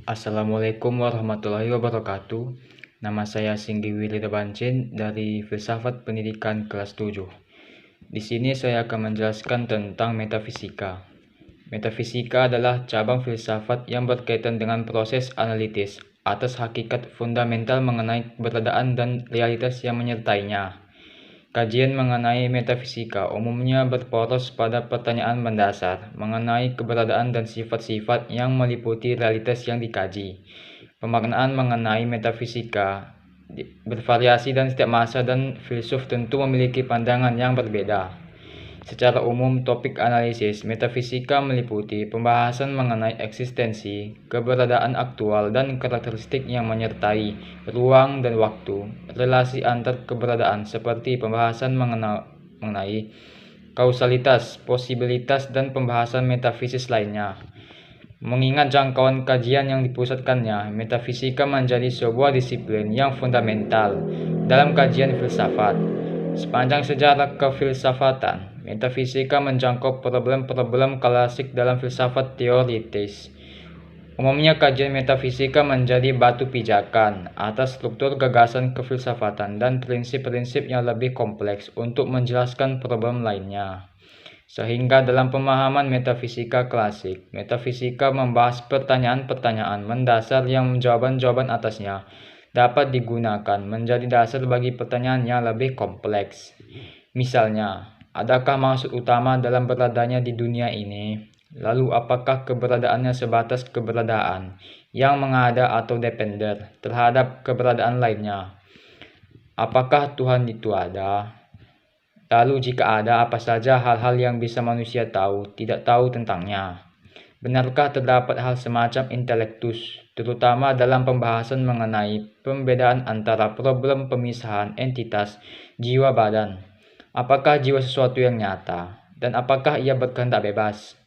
Assalamualaikum warahmatullahi wabarakatuh. Nama saya Singgi Willy Debancin dari Filsafat Pendidikan kelas 7. Di sini saya akan menjelaskan tentang metafisika. Metafisika adalah cabang filsafat yang berkaitan dengan proses analitis atas hakikat fundamental mengenai keberadaan dan realitas yang menyertainya. Kajian mengenai metafisika umumnya berporos pada pertanyaan mendasar mengenai keberadaan dan sifat-sifat yang meliputi realitas yang dikaji. Pemaknaan mengenai metafisika bervariasi dan setiap masa dan filsuf tentu memiliki pandangan yang berbeda. Secara umum, topik analisis metafisika meliputi pembahasan mengenai eksistensi, keberadaan aktual, dan karakteristik yang menyertai ruang dan waktu, relasi antar keberadaan seperti pembahasan mengenai kausalitas, posibilitas, dan pembahasan metafisis lainnya. Mengingat jangkauan kajian yang dipusatkannya, metafisika menjadi sebuah disiplin yang fundamental dalam kajian filsafat. Sepanjang sejarah kefilsafatan, metafisika menjangkau problem-problem klasik dalam filsafat teoritis. Umumnya kajian metafisika menjadi batu pijakan atas struktur gagasan kefilsafatan dan prinsip-prinsip yang lebih kompleks untuk menjelaskan problem lainnya. Sehingga dalam pemahaman metafisika klasik, metafisika membahas pertanyaan-pertanyaan mendasar yang jawaban-jawaban atasnya dapat digunakan menjadi dasar bagi pertanyaan yang lebih kompleks. Misalnya, adakah maksud utama dalam beradanya di dunia ini? Lalu apakah keberadaannya sebatas keberadaan yang mengada atau depender terhadap keberadaan lainnya? Apakah Tuhan itu ada? Lalu jika ada, apa saja hal-hal yang bisa manusia tidak tahu tentangnya? Benarkah terdapat hal semacam intelektus, terutama dalam pembahasan mengenai pembedaan antara problem pemisahan entitas jiwa badan? Apakah jiwa sesuatu yang nyata? Dan apakah ia berkehendak bebas?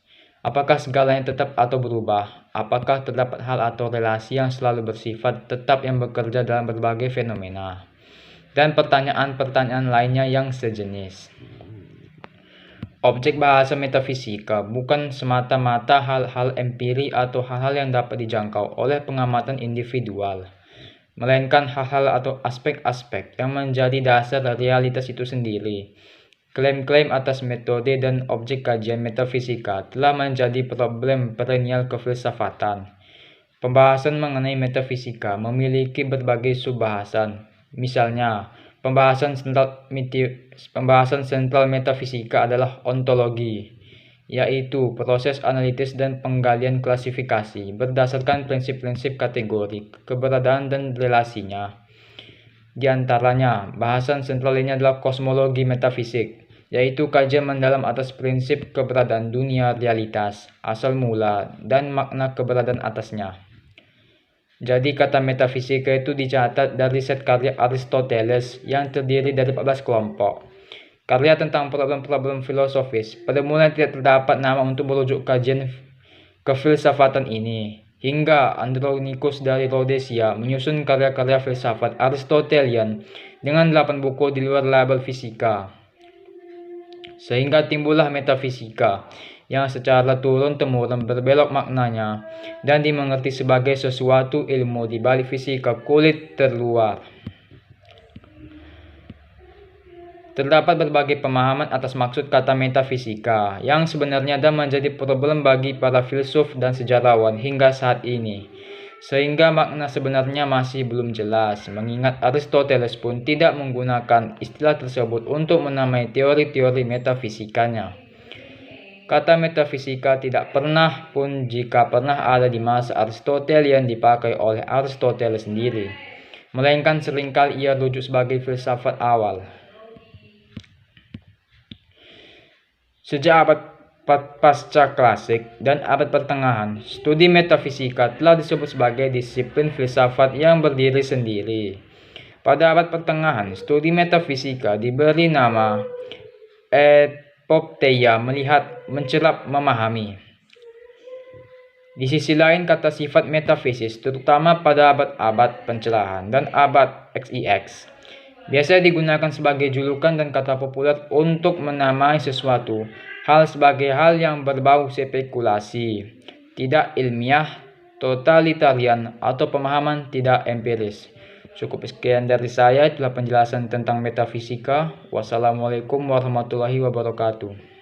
Apakah segalanya tetap atau berubah? Apakah terdapat hal atau relasi yang selalu bersifat tetap yang bekerja dalam berbagai fenomena? Dan pertanyaan-pertanyaan lainnya yang sejenis. Objek bahasa metafisika bukan semata-mata hal-hal empiri atau hal-hal yang dapat dijangkau oleh pengamatan individual, melainkan hal-hal atau aspek-aspek yang menjadi dasar realitas itu sendiri. Klaim-klaim atas metode dan objek kajian metafisika telah menjadi problem perennial kefilsafatan. Pembahasan mengenai metafisika memiliki berbagai subbahasan. Misalnya, pembahasan sentral metafisika adalah ontologi, yaitu proses analitis dan penggalian klasifikasi berdasarkan prinsip-prinsip kategorik, keberadaan dan relasinya. Di antaranya, bahasan sentral ini adalah kosmologi metafisik, yaitu kajian mendalam atas prinsip keberadaan dunia realitas, asal mula, dan makna keberadaan atasnya. Jadi kata metafisika itu dicatat dari set karya Aristoteles yang terdiri dari 14 kelompok. Karya tentang problem-problem filosofis pada mulanya tidak terdapat nama untuk merujuk kajian kefilsafatan ini. Hingga Andronicus dari Rhodesia menyusun karya-karya filsafat Aristotelian dengan 8 buku di luar label fisika. Sehingga timbullah metafisika yang secara turun-temurun berbelok maknanya dan dimengerti sebagai sesuatu ilmu di balik fisika kulit terluar. Terdapat berbagai pemahaman atas maksud kata metafisika yang sebenarnya dan menjadi problem bagi para filsuf dan sejarawan hingga saat ini. Sehingga makna sebenarnya masih belum jelas, mengingat Aristoteles pun tidak menggunakan istilah tersebut untuk menamai teori-teori metafisikanya. Kata metafisika tidak pernah pun jika pernah ada di masa Aristotelian dipakai oleh Aristoteles sendiri, melainkan seringkali ia rujuk sebagai filsafat awal. Sejak abad pasca klasik dan abad pertengahan, studi metafisika telah disebut sebagai disiplin filsafat yang berdiri sendiri. Pada abad pertengahan, studi metafisika diberi nama epopteia, melihat, mencerap, memahami. Di sisi lain, kata sifat metafisis, terutama pada abad-abad pencerahan dan abad XIX, biasa digunakan sebagai julukan dan kata populer untuk menamai sesuatu hal sebagai hal yang berbau spekulasi, tidak ilmiah, totalitarian, atau pemahaman tidak empiris. Cukup sekian dari saya, itulah penjelasan tentang metafisika. Wassalamualaikum warahmatullahi wabarakatuh.